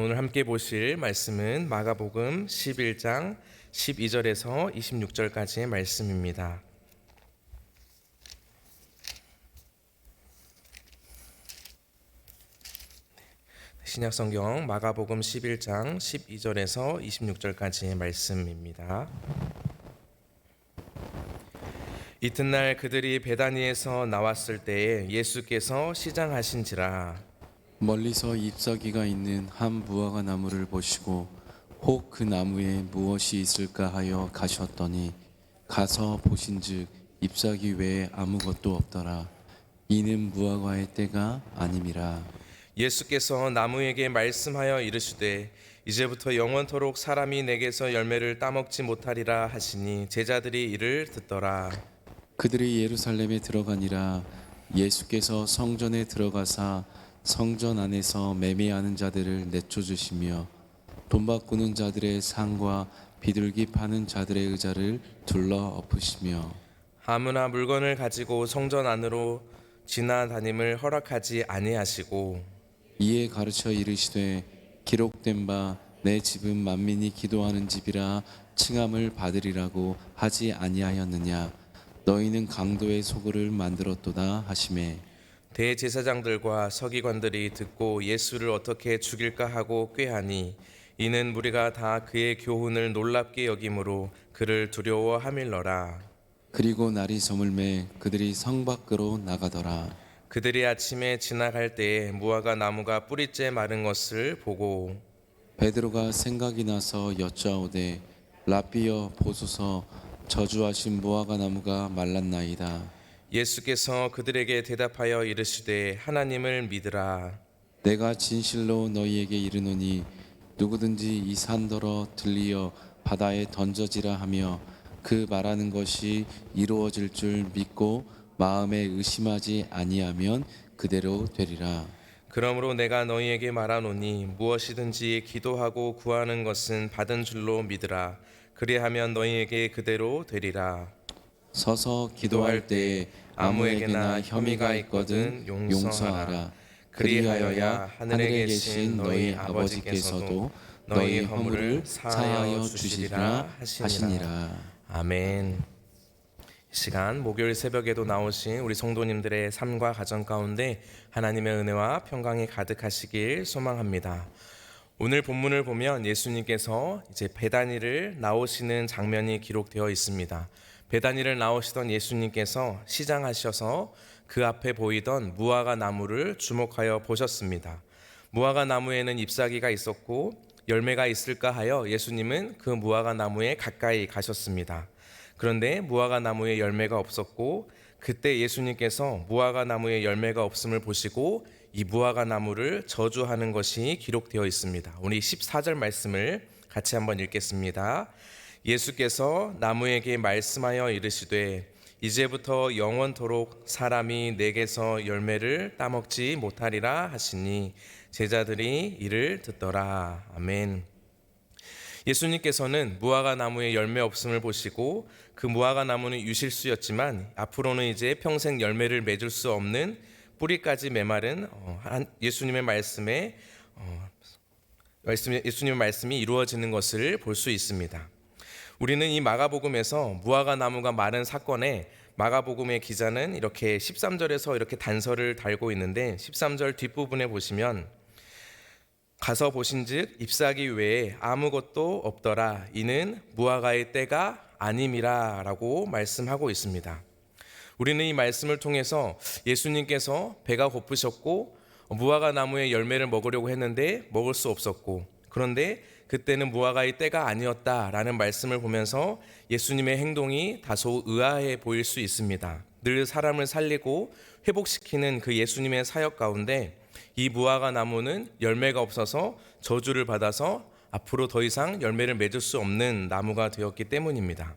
오늘 함께 보실 말씀은 마가복음 11장 12절에서 26절까지의 말씀입니다. 신약성경 마가복음 11장 12절에서 26절까지의 말씀입니다. 이튿날 그들이 베다니에서 나왔을 때에 예수께서 시장하신지라. 멀리서 잎사귀가 있는 한 무화과 나무를 보시고 혹 그 나무에 무엇이 있을까 하여 가셨더니 가서 보신즉 잎사귀 외에 아무것도 없더라. 이는 무화과의 때가 아님이라. 예수께서 나무에게 말씀하여 이르시되 이제부터 영원토록 사람이 내게서 열매를 따먹지 못하리라 하시니 제자들이 이를 듣더라. 그들이 예루살렘에 들어가니라. 예수께서 성전에 들어가사 성전 안에서 매매하는 자들을 내쫓으시며 돈 바꾸는 자들의 상과 비둘기 파는 자들의 의자를 둘러 엎으시며 아무나 물건을 가지고 성전 안으로 지나다님을 허락하지 아니하시고 이에 가르쳐 이르시되 기록된 바 내 집은 만민이 기도하는 집이라 칭함을 받으리라고 하지 아니하였느냐. 너희는 강도의 소굴을 만들었도다 하시매 대제사장들과 서기관들이 듣고 예수를 어떻게 죽일까 하고 꾀하니 이는 무리가 다 그의 교훈을 놀랍게 여김으로 그를 두려워함일러라. 그리고 날이 저물매 그들이 성 밖으로 나가더라. 그들이 아침에 지나갈 때에 무화과 나무가 뿌리째 마른 것을 보고 베드로가 생각이 나서 여짜오되 라삐여 보소서 저주하신 무화과 나무가 말랐나이다. 예수께서 그들에게 대답하여 이르시되 하나님을 믿으라. 내가 진실로 너희에게 이르노니 누구든지 이 산더러 들리어 바다에 던져지라 하며 그 말하는 것이 이루어질 줄 믿고 마음에 의심하지 아니하면 그대로 되리라. 그러므로 내가 너희에게 말하노니 무엇이든지 기도하고 구하는 것은 받은 줄로 믿으라. 그리하면 너희에게 그대로 되리라. 서서 기도할 때에 아무에게나 혐의가 있거든 용서하라. 그리하여야 하늘에 계신 너희 아버지께서도 너희 허물을 사하여 주시리라 하시니라. 아멘. 이 시간 목요일 새벽에도 나오신 우리 성도님들의 삶과 가정 가운데 하나님의 은혜와 평강이 가득하시길 소망합니다. 오늘 본문을 보면 예수님께서 이제 베다니를 나오시는 장면이 기록되어 있습니다. 베다니를 나오시던 예수님께서 시장하셔서 그 앞에 보이던 무화과 나무를 주목하여 보셨습니다. 무화과 나무에는 잎사귀가 있었고 열매가 있을까 하여 예수님은 그 무화과 나무에 가까이 가셨습니다. 그런데 무화과 나무에 열매가 없었고 그때 예수님께서 무화과 나무에 열매가 없음을 보시고 이 무화과 나무를 저주하는 것이 기록되어 있습니다. 우리 14절 말씀을 같이 한번 읽겠습니다. 예수께서 나무에게 말씀하여 이르시되 이제부터 영원토록 사람이 내게서 열매를 따먹지 못하리라 하시니 제자들이 이를 듣더라. 아멘. 예수님께서는 무화과 나무에 열매 없음을 보시고 그 무화과 나무는 유실수였지만 앞으로는 이제 평생 열매를 맺을 수 없는 뿌리까지 메마른 예수님의 말씀이 이루어지는 것을 볼 수 있습니다. 우리는 이 마가복음에서 무화과 나무가 마른 사건에 마가복음의 기자는 이렇게 13절에서 이렇게 단서를 달고 있는데 13절 뒷부분에 보시면 가서 보신즉 잎사귀 외에 아무것도 없더라. 이는 무화과의 때가 아님이라 라고 말씀하고 있습니다. 우리는 이 말씀을 통해서 예수님께서 배가 고프셨고 무화과 나무의 열매를 먹으려고 했는데 먹을 수 없었고 그런데 그때는 무화과의 때가 아니었다라는 말씀을 보면서 예수님의 행동이 다소 의아해 보일 수 있습니다. 늘 사람을 살리고 회복시키는 그 예수님의 사역 가운데 이 무화과 나무는 열매가 없어서 저주를 받아서 앞으로 더 이상 열매를 맺을 수 없는 나무가 되었기 때문입니다.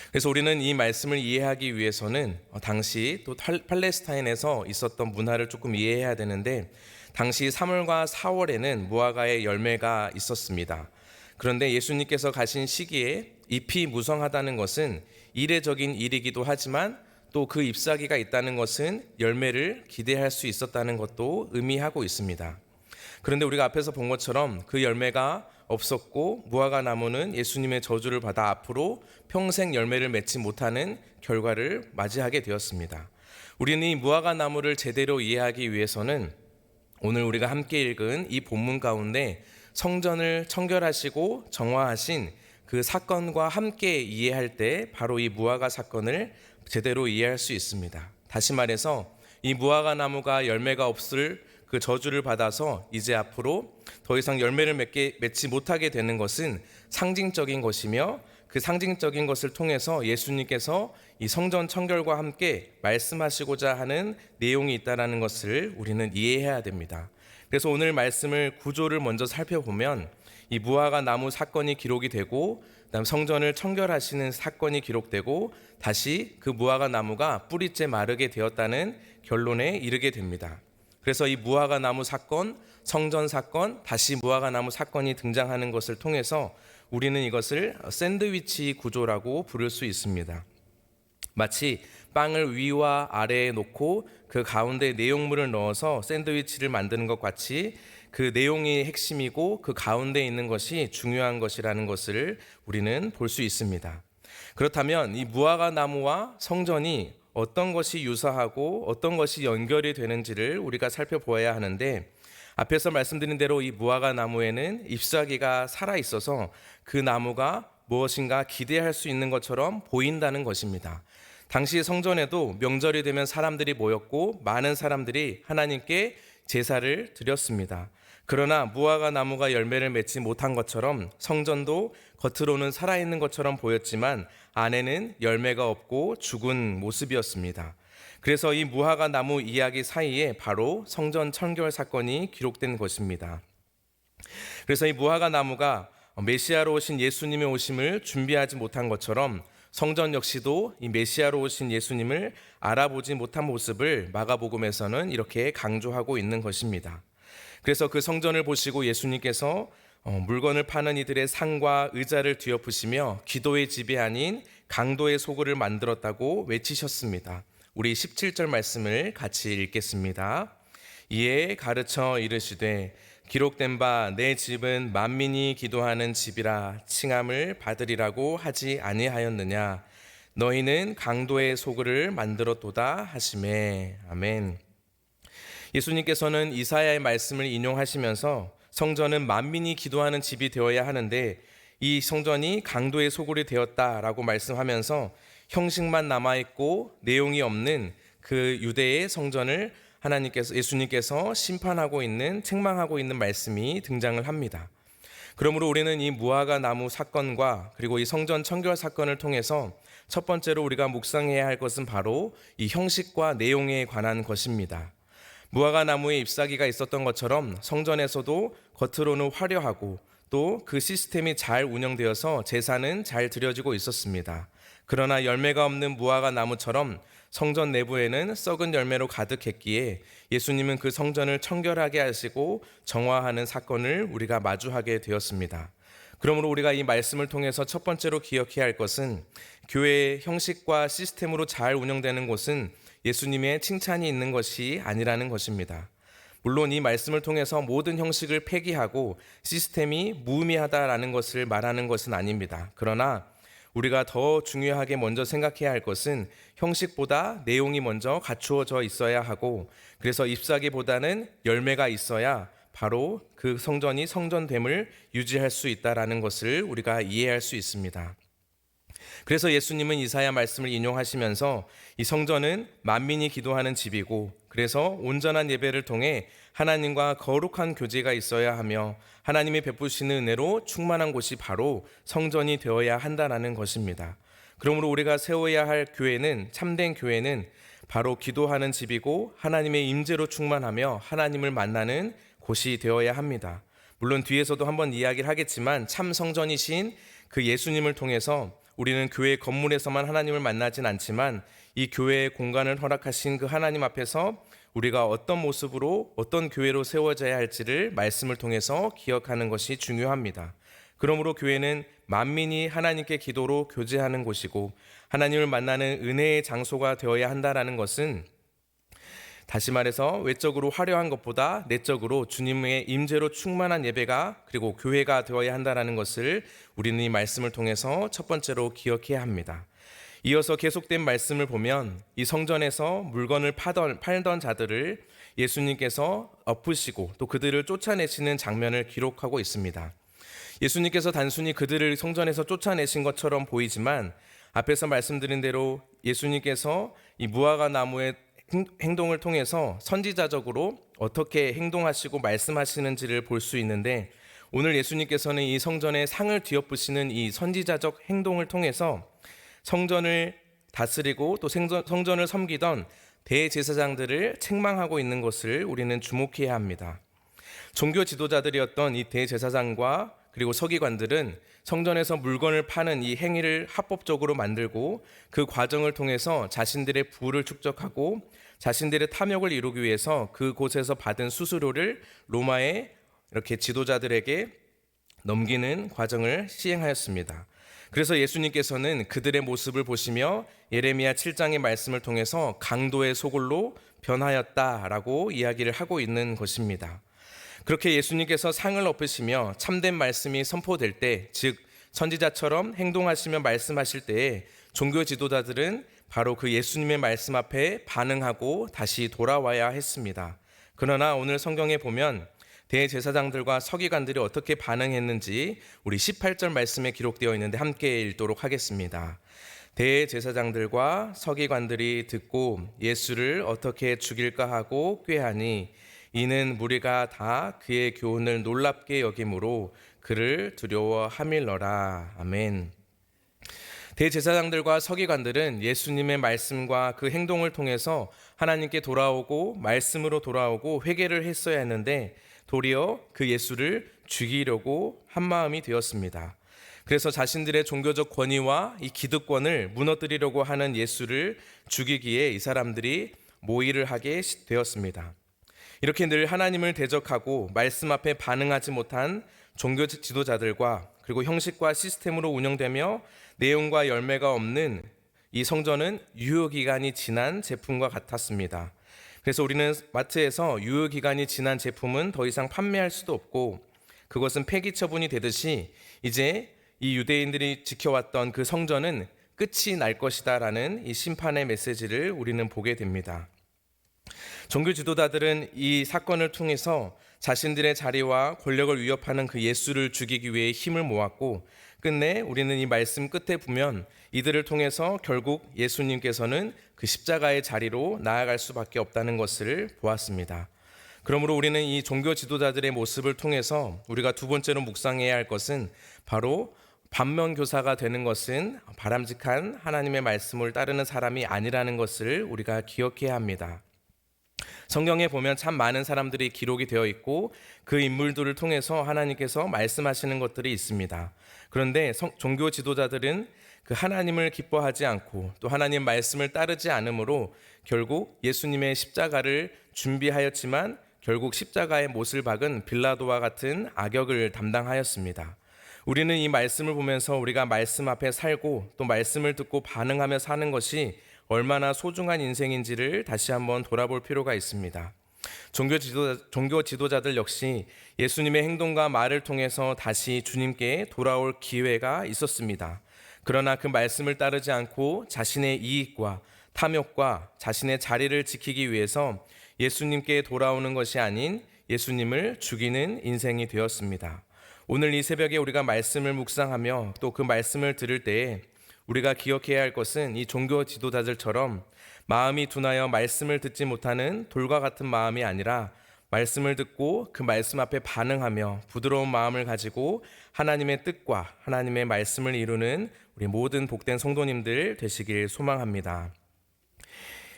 그래서 우리는 이 말씀을 이해하기 위해서는 당시 또 팔레스타인에서 있었던 문화를 조금 이해해야 되는데 당시 3월과 4월에는 무화과의 열매가 있었습니다. 그런데 예수님께서 가신 시기에 잎이 무성하다는 것은 이례적인 일이기도 하지만 또 그 잎사귀가 있다는 것은 열매를 기대할 수 있었다는 것도 의미하고 있습니다. 그런데 우리가 앞에서 본 것처럼 그 열매가 없었고 무화과 나무는 예수님의 저주를 받아 앞으로 평생 열매를 맺지 못하는 결과를 맞이하게 되었습니다. 우리는 이 무화과 나무를 제대로 이해하기 위해서는 오늘 우리가 함께 읽은 이 본문 가운데 성전을 청결하시고 정화하신 그 사건과 함께 이해할 때 바로 이 무화과 사건을 제대로 이해할 수 있습니다. 다시 말해서 이 무화과 나무가 열매가 없을 그 저주를 받아서 이제 앞으로 더 이상 열매를 맺지 못하게 되는 것은 상징적인 것이며, 그 상징적인 것을 통해서 예수님께서 이 성전 청결과 함께 말씀하시고자 하는 내용이 있다는 것을 우리는 이해해야 됩니다. 그래서 오늘 말씀을 구조를 먼저 살펴보면 이 무화과 나무 사건이 기록이 되고, 그다음 성전을 청결하시는 사건이 기록되고, 다시 그 무화과 나무가 뿌리째 마르게 되었다는 결론에 이르게 됩니다. 그래서 이 무화과 나무 사건, 성전 사건, 다시 무화과 나무 사건이 등장하는 것을 통해서 우리는 이것을 샌드위치 구조라고 부를 수 있습니다. 마치 빵을 위와 아래에 놓고 그 가운데 내용물을 넣어서 샌드위치를 만드는 것 같이 그 내용이 핵심이고 그 가운데 있는 것이 중요한 것이라는 것을 우리는 볼 수 있습니다. 그렇다면 이 무화과 나무와 성전이 어떤 것이 유사하고 어떤 것이 연결이 되는지를 우리가 살펴보아야 하는데, 앞에서 말씀드린 대로 이 무화과 나무에는 잎사귀가 살아 있어서 그 나무가 무엇인가 기대할 수 있는 것처럼 보인다는 것입니다. 당시 성전에도 명절이 되면 사람들이 모였고 많은 사람들이 하나님께 제사를 드렸습니다. 그러나 무화과 나무가 열매를 맺지 못한 것처럼 성전도 겉으로는 살아있는 것처럼 보였지만 안에는 열매가 없고 죽은 모습이었습니다. 그래서 이 무화과 나무 이야기 사이에 바로 성전 청결 사건이 기록된 것입니다. 그래서 이 무화과 나무가 메시아로 오신 예수님의 오심을 준비하지 못한 것처럼 성전 역시도 이 메시아로 오신 예수님을 알아보지 못한 모습을 마가복음에서는 이렇게 강조하고 있는 것입니다. 그래서 그 성전을 보시고 예수님께서 물건을 파는 이들의 상과 의자를 뒤엎으시며 기도의 집이 아닌 강도의 소굴을 만들었다고 외치셨습니다. 우리 17절 말씀을 같이 읽겠습니다. 이에 가르쳐 이르시되 기록된 바 내 집은 만민이 기도하는 집이라 칭함을 받으리라고 하지 아니하였느냐. 너희는 강도의 소굴을 만들었도다 하시매. 아멘. 예수님께서는 이사야의 말씀을 인용하시면서 성전은 만민이 기도하는 집이 되어야 하는데 이 성전이 강도의 소굴이 되었다라고 말씀하면서 형식만 남아있고 내용이 없는 그 유대의 성전을 예수님께서 심판하고 있는, 책망하고 있는 말씀이 등장을 합니다. 그러므로 우리는 이 무화과 나무 사건과 그리고 이 성전 청결 사건을 통해서 첫 번째로 우리가 묵상해야 할 것은 바로 이 형식과 내용에 관한 것입니다. 무화과 나무에 잎사귀가 있었던 것처럼 성전에서도 겉으로는 화려하고 또 그 시스템이 잘 운영되어서 제사는 잘 드려지고 있었습니다. 그러나 열매가 없는 무화과 나무처럼 성전 내부에는 썩은 열매로 가득했기에 예수님은 그 성전을 청결하게 하시고 정화하는 사건을 우리가 마주하게 되었습니다. 그러므로 우리가 이 말씀을 통해서 첫 번째로 기억해야 할 것은 교회의 형식과 시스템으로 잘 운영되는 곳은 예수님의 칭찬이 있는 것이 아니라는 것입니다. 물론 이 말씀을 통해서 모든 형식을 폐기하고 시스템이 무의미하다라는 것을 말하는 것은 아닙니다. 그러나 우리가 더 중요하게 먼저 생각해야 할 것은 형식보다 내용이 먼저 갖추어져 있어야 하고, 그래서 잎사귀보다는 열매가 있어야 바로 그 성전이 성전됨을 유지할 수 있다라는 것을 우리가 이해할 수 있습니다. 그래서 예수님은 이사야 말씀을 인용하시면서 이 성전은 만민이 기도하는 집이고, 그래서 온전한 예배를 통해 하나님과 거룩한 교제가 있어야 하며 하나님이 베푸시는 은혜로 충만한 곳이 바로 성전이 되어야 한다는 것입니다. 그러므로 우리가 세워야 할 교회는, 참된 교회는 바로 기도하는 집이고 하나님의 임재로 충만하며 하나님을 만나는 곳이 되어야 합니다. 물론 뒤에서도 한번 이야기를 하겠지만 참 성전이신 그 예수님을 통해서 우리는 교회 건물에서만 하나님을 만나진 않지만 이 교회의 공간을 허락하신 그 하나님 앞에서 우리가 어떤 모습으로 어떤 교회로 세워져야 할지를 말씀을 통해서 기억하는 것이 중요합니다. 그러므로 교회는 만민이 하나님께 기도로 교제하는 곳이고 하나님을 만나는 은혜의 장소가 되어야 한다는 것은 다시 말해서 외적으로 화려한 것보다 내적으로 주님의 임재로 충만한 예배가 그리고 교회가 되어야 한다는 것을 우리는 이 말씀을 통해서 첫 번째로 기억해야 합니다. 이어서 계속된 말씀을 보면 이 성전에서 물건을 팔던 자들을 예수님께서 엎으시고 또 그들을 쫓아내시는 장면을 기록하고 있습니다. 예수님께서 단순히 그들을 성전에서 쫓아내신 것처럼 보이지만 앞에서 말씀드린 대로 예수님께서 이 무화과 나무의 행동을 통해서 선지자적으로 어떻게 행동하시고 말씀하시는지를 볼 수 있는데, 오늘 예수님께서는 이 성전의 상을 뒤엎으시는 이 선지자적 행동을 통해서 성전을 다스리고 또 성전을 섬기던 대제사장들을 책망하고 있는 것을 우리는 주목해야 합니다. 종교 지도자들이었던 이 대제사장과 그리고 서기관들은 성전에서 물건을 파는 이 행위를 합법적으로 만들고 그 과정을 통해서 자신들의 부를 축적하고 자신들의 탐욕을 이루기 위해서 그곳에서 받은 수수료를 로마의 이렇게 지도자들에게 넘기는 과정을 시행하였습니다. 그래서 예수님께서는 그들의 모습을 보시며 예레미야 7장의 말씀을 통해서 강도의 소굴로 변하였다라고 이야기를 하고 있는 것입니다. 그렇게 예수님께서 상을 엎으시며 참된 말씀이 선포될 때, 즉 선지자처럼 행동하시며 말씀하실 때에 종교 지도자들은 바로 그 예수님의 말씀 앞에 반응하고 다시 돌아와야 했습니다. 그러나 오늘 성경에 보면 대제사장들과 서기관들이 어떻게 반응했는지 우리 18절 말씀에 기록되어 있는데 함께 읽도록 하겠습니다. 대제사장들과 서기관들이 듣고 예수를 어떻게 죽일까 하고 꾀하니 이는 무리가 다 그의 교훈을 놀랍게 여김으로 그를 두려워함일러라. 아멘. 대제사장들과 서기관들은 예수님의 말씀과 그 행동을 통해서 하나님께 돌아오고 말씀으로 돌아오고 회개를 했어야 했는데 도리어 그 예수를 죽이려고 한 마음이 되었습니다. 그래서 자신들의 종교적 권위와 이 기득권을 무너뜨리려고 하는 예수를 죽이기에 이 사람들이 모의를 하게 되었습니다. 이렇게 늘 하나님을 대적하고 말씀 앞에 반응하지 못한 종교 지도자들과 그리고 형식과 시스템으로 운영되며 내용과 열매가 없는 이 성전은 유효기간이 지난 제품과 같았습니다. 그래서 우리는 마트에서 유효기간이 지난 제품은 더 이상 판매할 수도 없고 그것은 폐기 처분이 되듯이 이제 이 유대인들이 지켜왔던 그 성전은 끝이 날 것이다 라는 이 심판의 메시지를 우리는 보게 됩니다. 종교 지도자들은 이 사건을 통해서 자신들의 자리와 권력을 위협하는 그 예수를 죽이기 위해 힘을 모았고 끝내 우리는 이 말씀 끝에 보면 이들을 통해서 결국 예수님께서는 그 십자가의 자리로 나아갈 수밖에 없다는 것을 보았습니다. 그러므로 우리는 이 종교 지도자들의 모습을 통해서 우리가 두 번째로 묵상해야 할 것은 바로 반면교사가 되는 것은 바람직한 하나님의 말씀을 따르는 사람이 아니라는 것을 우리가 기억해야 합니다. 성경에 보면 참 많은 사람들이 기록이 되어 있고 그 인물들을 통해서 하나님께서 말씀하시는 것들이 있습니다. 그런데 종교 지도자들은 그 하나님을 기뻐하지 않고 또 하나님 말씀을 따르지 않으므로 결국 예수님의 십자가를 준비하였지만 결국 십자가의 못을 박은 빌라도와 같은 악역을 담당하였습니다. 우리는 이 말씀을 보면서 우리가 말씀 앞에 살고 또 말씀을 듣고 반응하며 사는 것이 얼마나 소중한 인생인지를 다시 한번 돌아볼 필요가 있습니다. 종교 지도자들 역시 예수님의 행동과 말을 통해서 다시 주님께 돌아올 기회가 있었습니다. 그러나 그 말씀을 따르지 않고 자신의 이익과 탐욕과 자신의 자리를 지키기 위해서 예수님께 돌아오는 것이 아닌 예수님을 죽이는 인생이 되었습니다. 오늘 이 새벽에 우리가 말씀을 묵상하며 또 그 말씀을 들을 때에 우리가 기억해야 할 것은 이 종교 지도자들처럼 마음이 둔하여 말씀을 듣지 못하는 돌과 같은 마음이 아니라 말씀을 듣고 그 말씀 앞에 반응하며 부드러운 마음을 가지고 하나님의 뜻과 하나님의 말씀을 이루는 우리 모든 복된 성도님들 되시길 소망합니다.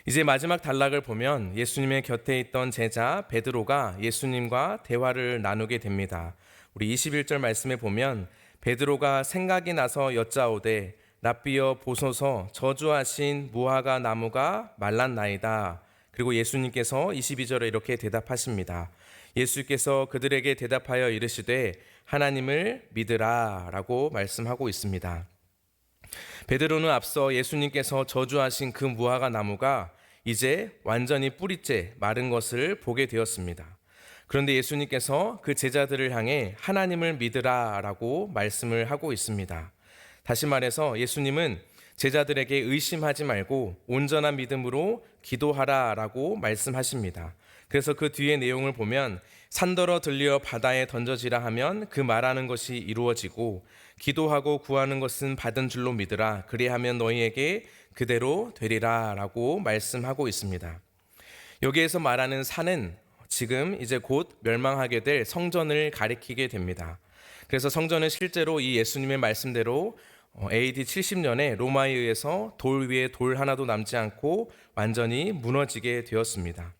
이제 마지막 단락을 보면 예수님의 곁에 있던 제자 베드로가 예수님과 대화를 나누게 됩니다. 우리 21절 말씀에 보면 베드로가 생각이 나서 여짜오되 랍비여 보소서 저주하신 무화과 나무가 말랐나이다. 그리고 예수님께서 22절에 이렇게 대답하십니다. 예수께서 그들에게 대답하여 이르시되 하나님을 믿으라 라고 말씀하고 있습니다. 베드로는 앞서 예수님께서 저주하신 그 무화과 나무가 이제 완전히 뿌리째 마른 것을 보게 되었습니다. 그런데 예수님께서 그 제자들을 향해 하나님을 믿으라라고 말씀을 하고 있습니다. 다시 말해서 예수님은 제자들에게 의심하지 말고 온전한 믿음으로 기도하라라고 말씀하십니다. 그래서 그 뒤의 내용을 보면 산더러 들려 바다에 던져지라 하면 그 말하는 것이 이루어지고 기도하고 구하는 것은 받은 줄로 믿으라 그리하면 너희에게 그대로 되리라라고 말씀하고 있습니다. 여기에서 말하는 산은 지금 이제 곧 멸망하게 될 성전을 가리키게 됩니다. 그래서 성전은 실제로 이 예수님의 말씀대로 AD 70년에 로마에 의해서 돌 위에 돌 하나도 남지 않고 완전히 무너지게 되었습니다.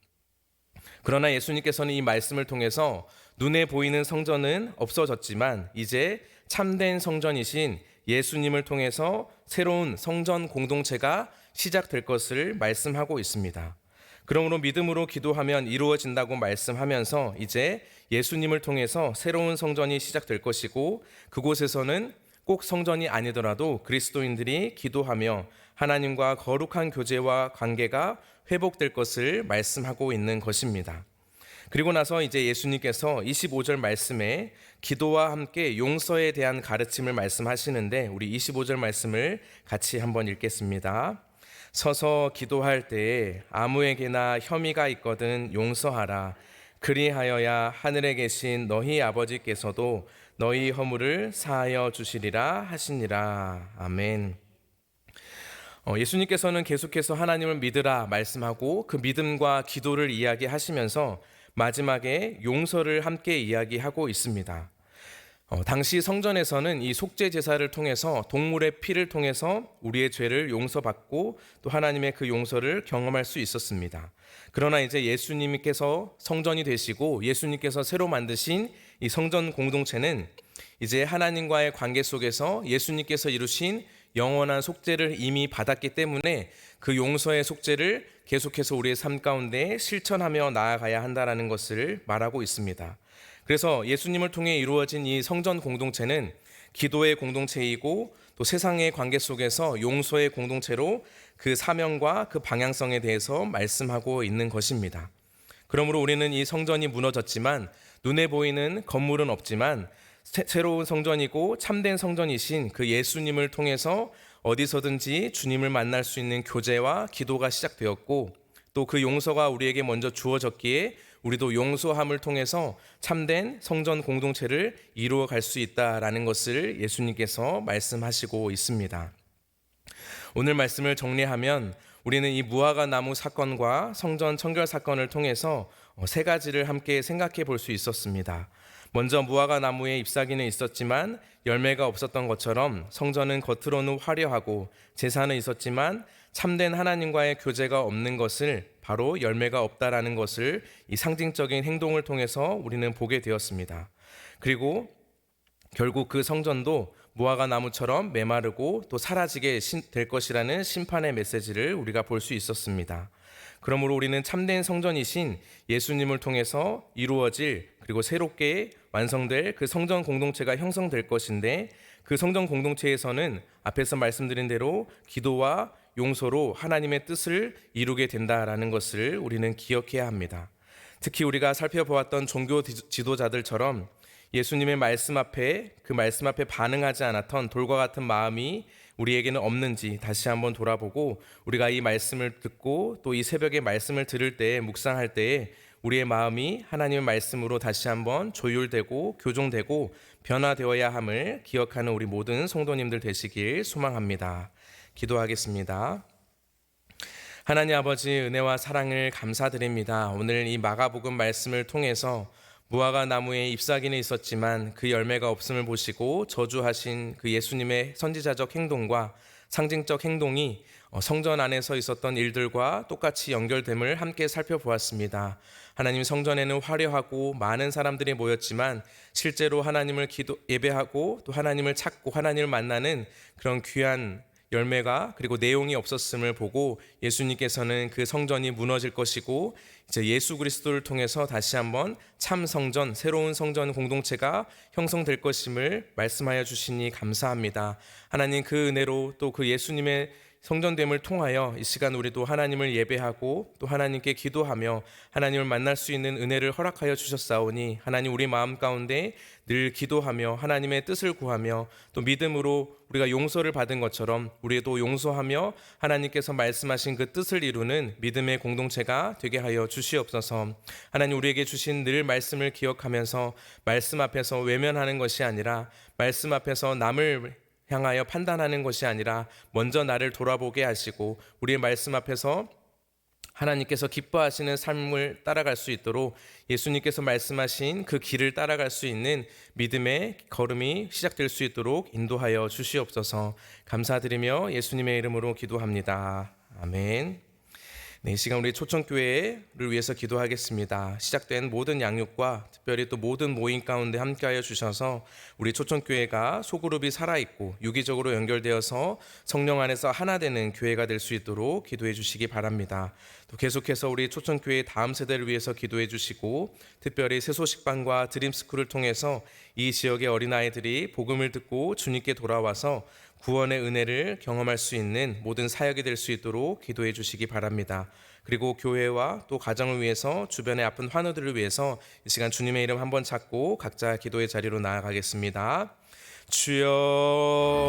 그러나 예수님께서는 이 말씀을 통해서 눈에 보이는 성전은 없어졌지만 이제 참된 성전이신 예수님을 통해서 새로운 성전 공동체가 시작될 것을 말씀하고 있습니다. 그러므로 믿음으로 기도하면 이루어진다고 말씀하면서 이제 예수님을 통해서 새로운 성전이 시작될 것이고 그곳에서는 꼭 성전이 아니더라도 그리스도인들이 기도하며 하나님과 거룩한 교제와 관계가 회복될 것을 말씀하고 있는 것입니다. 그리고 나서 이제 예수님께서 25절 말씀에 기도와 함께 용서에 대한 가르침을 말씀하시는데 우리 25절 말씀을 같이 한번 읽겠습니다. 서서 기도할 때에 아무에게나 혐의가 있거든 용서하라. 그리하여야 하늘에 계신 너희 아버지께서도 너희 허물을 사하여 주시리라 하시니라. 아멘. 예수님께서는 계속해서 하나님을 믿으라 말씀하고 그 믿음과 기도를 이야기하시면서 마지막에 용서를 함께 이야기하고 있습니다. 당시 성전에서는 이 속죄 제사를 통해서 동물의 피를 통해서 우리의 죄를 용서받고 또 하나님의 그 용서를 경험할 수 있었습니다. 그러나 이제 예수님께서 성전이 되시고 예수님께서 새로 만드신 이 성전 공동체는 이제 하나님과의 관계 속에서 예수님께서 이루신 영원한 속죄를 이미 받았기 때문에 그 용서의 속죄를 계속해서 우리의 삶 가운데 실천하며 나아가야 한다는 것을 말하고 있습니다. 그래서 예수님을 통해 이루어진 이 성전 공동체는 기도의 공동체이고 또 세상의 관계 속에서 용서의 공동체로 그 사명과 그 방향성에 대해서 말씀하고 있는 것입니다. 그러므로 우리는 이 성전이 무너졌지만 눈에 보이는 건물은 없지만 새로운 성전이고 참된 성전이신 그 예수님을 통해서 어디서든지 주님을 만날 수 있는 교제와 기도가 시작되었고 또 그 용서가 우리에게 먼저 주어졌기에 우리도 용서함을 통해서 참된 성전 공동체를 이루어 갈 수 있다라는 것을 예수님께서 말씀하시고 있습니다. 오늘 말씀을 정리하면 우리는 이 무화과 나무 사건과 성전 청결 사건을 통해서 세 가지를 함께 생각해 볼 수 있었습니다. 먼저 무화과 나무에 잎사귀는 있었지만 열매가 없었던 것처럼 성전은 겉으로는 화려하고 제사는 있었지만 참된 하나님과의 교제가 없는 것을 바로 열매가 없다라는 것을 이 상징적인 행동을 통해서 우리는 보게 되었습니다. 그리고 결국 그 성전도 무화과 나무처럼 메마르고 또 사라지게 될 것이라는 심판의 메시지를 우리가 볼 수 있었습니다. 그러므로 우리는 참된 성전이신 예수님을 통해서 이루어질 그리고 새롭게 완성될 그 성전 공동체가 형성될 것인데 그 성전 공동체에서는 앞에서 말씀드린 대로 기도와 용서로 하나님의 뜻을 이루게 된다라는 것을 우리는 기억해야 합니다. 특히 우리가 살펴보았던 종교 지도자들처럼 예수님의 말씀 앞에 그 말씀 앞에 반응하지 않았던 돌과 같은 마음이 우리에게는 없는지 다시 한번 돌아보고 우리가 이 말씀을 듣고 또 이 새벽에 말씀을 들을 때에 묵상할 때에 우리의 마음이 하나님의 말씀으로 다시 한번 조율되고 교정되고 변화되어야 함을 기억하는 우리 모든 성도님들 되시길 소망합니다. 기도하겠습니다. 하나님 아버지 은혜와 사랑을 감사드립니다. 오늘 이 마가복음 말씀을 통해서 무화과 나무에 잎사귀는 있었지만 그 열매가 없음을 보시고 저주하신 그 예수님의 선지자적 행동과 상징적 행동이 성전 안에서 있었던 일들과 똑같이 연결됨을 함께 살펴보았습니다. 하나님 성전에는 화려하고 많은 사람들이 모였지만 실제로 하나님을 예배하고 또 하나님을 찾고 하나님을 만나는 그런 귀한 열매가 그리고 내용이 없었음을 보고 예수님께서는 그 성전이 무너질 것이고 이제 예수 그리스도를 통해서 다시 한번 참 성전, 새로운 성전 공동체가 형성될 것임을 말씀하여 주시니 감사합니다. 하나님 그 은혜로 또 그 예수님의 성전됨을 통하여 이 시간 우리도 하나님을 예배하고 또 하나님께 기도하며 하나님을 만날 수 있는 은혜를 허락하여 주셨사오니 하나님 우리 마음 가운데 늘 기도하며 하나님의 뜻을 구하며 또 믿음으로 우리가 용서를 받은 것처럼 우리도 용서하며 하나님께서 말씀하신 그 뜻을 이루는 믿음의 공동체가 되게 하여 주시옵소서. 하나님 우리에게 주신 늘 말씀을 기억하면서 말씀 앞에서 외면하는 것이 아니라 말씀 앞에서 남을 향하여 판단하는 것이 아니라 먼저 나를 돌아보게 하시고 우리의 말씀 앞에서 하나님께서 기뻐하시는 삶을 따라갈 수 있도록 예수님께서 말씀하신 그 길을 따라갈 수 있는 믿음의 걸음이 시작될 수 있도록 인도하여 주시옵소서. 감사드리며 예수님의 이름으로 기도합니다. 아멘. 네, 이 시간 우리 초청교회를 위해서 기도하겠습니다. 시작된 모든 양육과 특별히 또 모든 모임 가운데 함께하여 주셔서 우리 초청교회가 소그룹이 살아있고 유기적으로 연결되어서 성령 안에서 하나 되는 교회가 될 수 있도록 기도해 주시기 바랍니다. 또 계속해서 우리 초청교회 다음 세대를 위해서 기도해 주시고 특별히 새소식반과 드림스쿨을 통해서 이 지역의 어린아이들이 복음을 듣고 주님께 돌아와서 구원의 은혜를 경험할 수 있는 모든 사역이 될 수 있도록 기도해 주시기 바랍니다. 그리고 교회와 또 가정을 위해서 주변의 아픈 환우들을 위해서 이 시간 주님의 이름 한번 찾고 각자 기도의 자리로 나아가겠습니다. 주여